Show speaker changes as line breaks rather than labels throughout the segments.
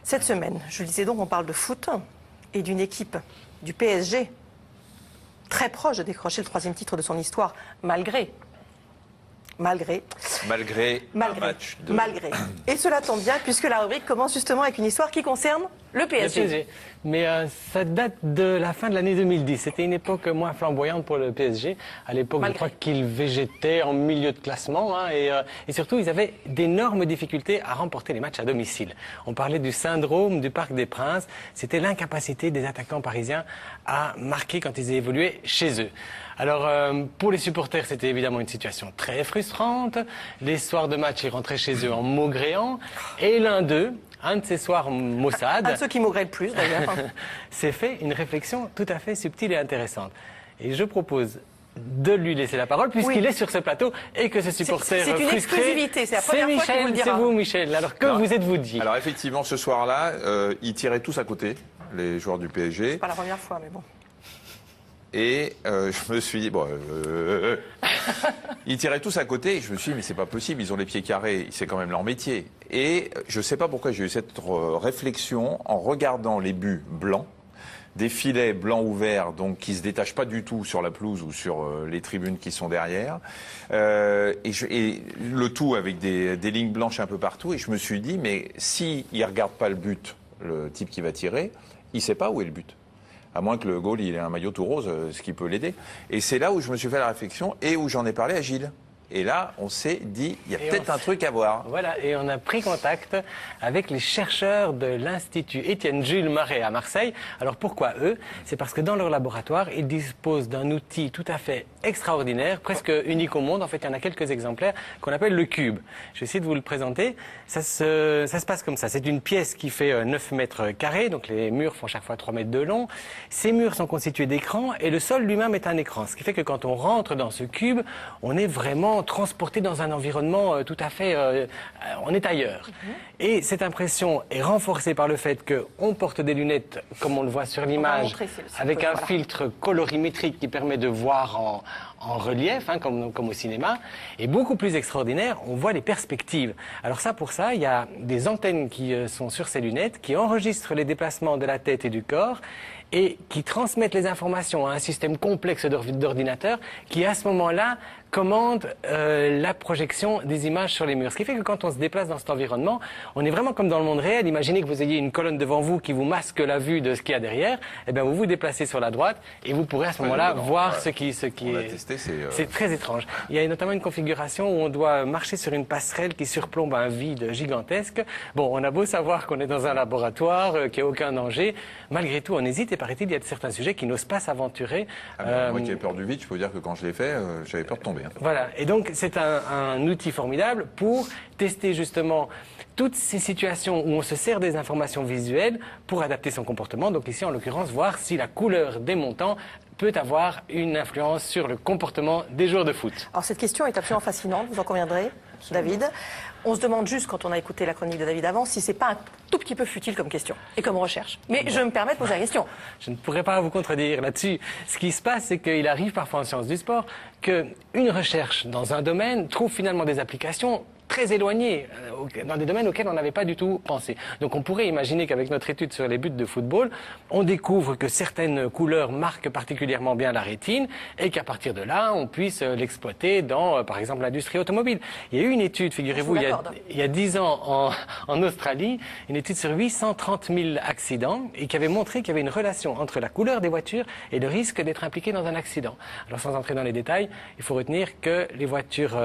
Cette semaine, je le disais donc, on parle de foot et d'une équipe du PSG très proche de décrocher le 3e titre de son histoire, malgré.
Malgré
Et cela tombe bien puisque la rubrique commence justement avec une histoire qui concerne le PSG.
Le PSG. Mais ça date de la fin de l'année 2010. C'était une époque moins flamboyante pour le PSG. À l'époque, je crois qu'ils végétaient en milieu de classement. Et surtout, ils avaient d'énormes difficultés à remporter les matchs à domicile. On parlait du syndrome du Parc des Princes. C'était l'incapacité des attaquants parisiens à marquer quand ils évoluaient chez eux. Alors, pour les supporters, c'était évidemment une situation très frustrante. Les soirs de match, ils rentraient chez eux en maugréant. Et l'un d'eux, un de ces soirs maussades,
un de ceux qui mourraient le plus d'ailleurs,
s'est fait une réflexion tout à fait subtile et intéressante. Et je propose de lui laisser la parole puisqu'il est sur ce plateau et que ce supporter frustré...
C'est une exclusivité, c'est la première fois qu'il vous le dira.
C'est vous, Michel. Alors que vous êtes-vous dit?
Alors effectivement, ce soir-là, ils tiraient tous à côté, les joueurs du PSG.
C'est pas la première fois, mais bon.
Et je me suis dit, bon, ils tiraient tous à côté et je me suis dit, mais c'est pas possible, ils ont les pieds carrés, c'est quand même leur métier. Et je sais pas pourquoi j'ai eu cette réflexion en regardant les buts blancs, des filets blancs ouverts, donc qui se détachent pas du tout sur la pelouse ou sur les tribunes qui sont derrière, et le tout avec des lignes blanches un peu partout. Et je me suis dit, mais si il regarde pas le but, le type qui va tirer, il sait pas où est le but. À moins que le goal, il ait un maillot tout rose, ce qui peut l'aider. Et c'est là où je me suis fait la réflexion et où j'en ai parlé à Gilles. Et là, on s'est dit, il y a peut-être un truc à voir.
Voilà, et on a pris contact avec les chercheurs de l'Institut Étienne Jules Marais à Marseille. Alors pourquoi eux? C'est parce que dans leur laboratoire, ils disposent d'un outil tout à fait extraordinaire, presque unique au monde. En fait, il y en a quelques exemplaires qu'on appelle le cube. Je vais essayer de vous le présenter. Ça se passe comme ça. C'est une pièce qui fait 9 mètres carrés, donc les murs font chaque fois 3 mètres de long. Ces murs sont constitués d'écrans et le sol lui-même est un écran. Ce qui fait que quand on rentre dans ce cube, on est vraiment transporté dans un environnement tout à fait... on est ailleurs. Et cette impression est renforcée par le fait qu'on porte des lunettes, comme on le voit sur l'image, avec un filtre colorimétrique qui permet de voir en relief, comme au cinéma. Et beaucoup plus extraordinaire, on voit les perspectives. Alors pour ça, il y a des antennes qui sont sur ces lunettes, qui enregistrent les déplacements de la tête et du corps, et qui transmettent les informations à un système complexe d'ordinateur qui, à ce moment-là, commande la projection des images sur les murs. Ce qui fait que quand on se déplace dans cet environnement, on est vraiment comme dans le monde réel. Imaginez que vous ayez une colonne devant vous qui vous masque la vue de ce qu'il y a derrière. Eh bien, vous vous déplacez sur la droite et vous pourrez à ce moment-là voir ce qui est... C'est très étrange. Il y a notamment une configuration où on doit marcher sur une passerelle qui surplombe un vide gigantesque. Bon, on a beau savoir qu'on est dans un laboratoire, qu'il n'y a aucun danger. Malgré tout, on hésite et paraît-il, il y a certains sujets qui n'osent pas s'aventurer.
Moi qui ai peur du vide, je peux vous dire que quand je l'ai fait, j'avais peur de tomber.
Voilà, et donc c'est un outil formidable pour tester justement toutes ces situations où on se sert des informations visuelles pour adapter son comportement. Donc ici, en l'occurrence, voir si la couleur des montants peut avoir une influence sur le comportement des joueurs de foot.
Alors cette question est absolument fascinante, vous en conviendrez, David. On se demande juste, quand on a écouté la chronique de David avant, si c'est pas un tout petit peu futile comme question et comme recherche. Mais je me permets de poser la question.
Je ne pourrais pas vous contredire là-dessus. Ce qui se passe, c'est qu'il arrive parfois en sciences du sport qu'une recherche dans un domaine trouve finalement des applications très éloignées, dans des domaines auxquels on n'avait pas du tout pensé. Donc on pourrait imaginer qu'avec notre étude sur les buts de football, on découvre que certaines couleurs marquent particulièrement bien la rétine et qu'à partir de là, on puisse l'exploiter dans, par exemple, l'industrie automobile. Il y a eu une étude, figurez-vous, il y a 10 ans en Australie, une étude sur 830 000 accidents et qui avait montré qu'il y avait une relation entre la couleur des voitures et le risque d'être impliqué dans un accident. Alors sans entrer dans les détails, il faut retenir que les voitures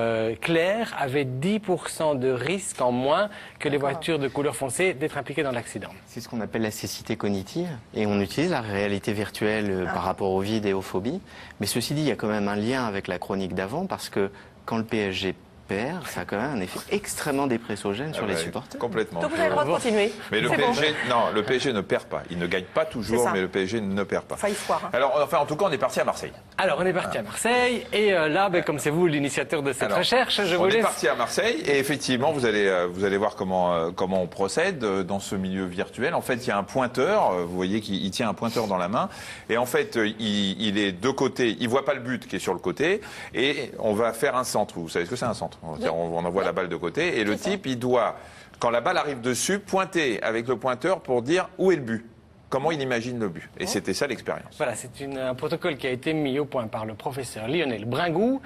claires avaient 10% de risque en moins que les voitures de couleur foncée d'être impliquées dans l'accident.
C'est ce qu'on appelle la cécité cognitive et on utilise la réalité virtuelle par rapport au vide et aux phobies. Mais ceci dit, il y a quand même un lien avec la chronique d'avant parce que quand le PSG perd, ça a quand même un effet extrêmement dépressogène sur les supporters.
Complètement.
Donc vous avez le droit de continuer.
Mais le PSG ne perd pas. Il ne gagne pas toujours, mais le PSG ne perd pas.
Faille foire.
Alors, enfin, en tout cas, on est parti à Marseille.
Alors, on est parti à Marseille et là, comme c'est vous l'initiateur de cette recherche, je vous laisse...
On est parti à Marseille et effectivement, vous allez voir comment on procède dans ce milieu virtuel. En fait, il y a un pointeur. Vous voyez qu'il tient un pointeur dans la main et en fait, il est de côté. Il voit pas le but qui est sur le côté et on va faire un centre. Vous savez ce que c'est un centre? On envoie la balle de côté et le type, il doit quand la balle arrive dessus, pointer avec le pointeur pour dire où est le but. Comment il imagine le but. Et c'était ça l'expérience.
Voilà, c'est un protocole qui a été mis au point par le professeur Lionel Bringou,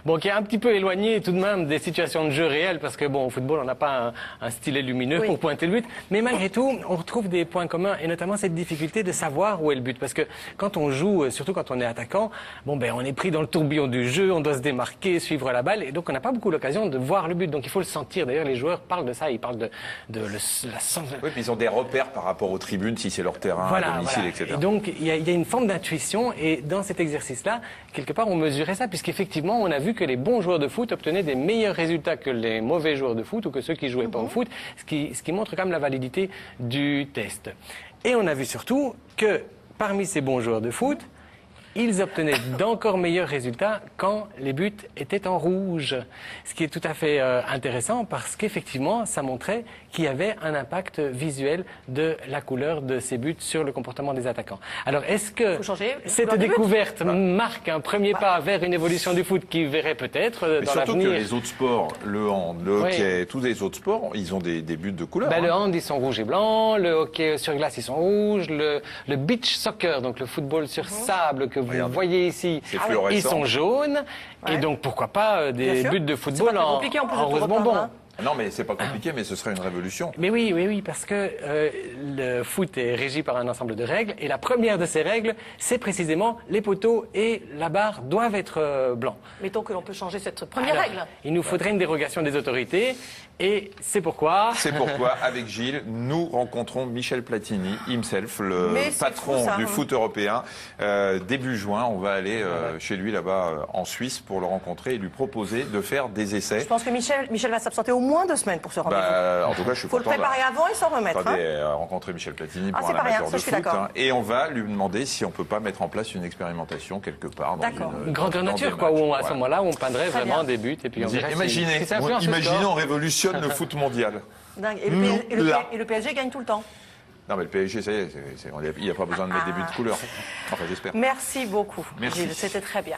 bon, qui est un petit peu éloigné tout de même des situations de jeu réelles, parce que bon, au football, on n'a pas un stylet lumineux pour pointer le but. Mais malgré tout, on retrouve des points communs, et notamment cette difficulté de savoir où est le but. Parce que quand on joue, surtout quand on est attaquant, bon, ben, on est pris dans le tourbillon du jeu, on doit se démarquer, suivre la balle, et donc on n'a pas beaucoup l'occasion de voir le but. Donc il faut le sentir. D'ailleurs, les joueurs parlent de ça, ils parlent de la sens.
Oui, puis ils ont des repères par rapport aux tribunes, si c'est leur terrain, à domicile, etc.
Et donc, il y a une forme d'intuition, et dans cet exercice-là, quelque part, on mesurait ça, puisqu'effectivement, on a vu que les bons joueurs de foot obtenaient des meilleurs résultats que les mauvais joueurs de foot, ou que ceux qui jouaient pas au foot, ce qui montre quand même la validité du test. Et on a vu surtout que, parmi ces bons joueurs de foot, ils obtenaient d'encore meilleurs résultats quand les buts étaient en rouge. Ce qui est tout à fait intéressant, parce qu'effectivement, ça montrait qu'il y avait un impact visuel de la couleur de ces buts sur le comportement des attaquants. Alors, est-ce que cette découverte marque un premier pas vers une évolution du foot qui verrait peut-être dans l'avenir...
Surtout que les autres sports, le hand, le hockey, tous les autres sports, ils ont des buts de couleur.
Le hand, ils sont rouges et blancs. Le hockey sur glace, ils sont rouges. Le beach soccer, donc le football sur sable que vous voyez ici, ils sont jaunes. Et donc, pourquoi pas des buts de football en rose bonbon.
Non, mais c'est pas compliqué, mais ce serait une révolution.
Mais oui, parce que le foot est régi par un ensemble de règles, et la première de ces règles, c'est précisément les poteaux et la barre doivent être blancs.
Mettons que l'on peut changer cette première règle.
Il nous faudrait une dérogation des autorités, et c'est pourquoi...
C'est pourquoi, avec Gilles, nous rencontrons Michel Platini, himself, le patron du foot européen. Début juin, on va aller chez lui là-bas en Suisse pour le rencontrer et lui proposer de faire des essais.
Je pense que Michel va s'absenter au moins 2 semaines pour ce rendez-vous.
En tout cas, je suis
faut
content.
Le préparer avant et s'en remettre.
Rencontrer Michel Platini pour un amateur de foot. Et on va lui demander si on peut pas mettre en place une expérimentation quelque part dans une
grandeur nature, quoi, où à ce moment-là, on peindrait vraiment des buts et puis on dirait.
Imaginez, on révolutionne le foot mondial.
Dingue. Et le PSG gagne tout le temps.
Non, mais le PSG, ça y est, il n'y a pas besoin de mettre des buts de couleur. Enfin, j'espère.
Merci beaucoup,
Merci.
Gilles, c'était très bien.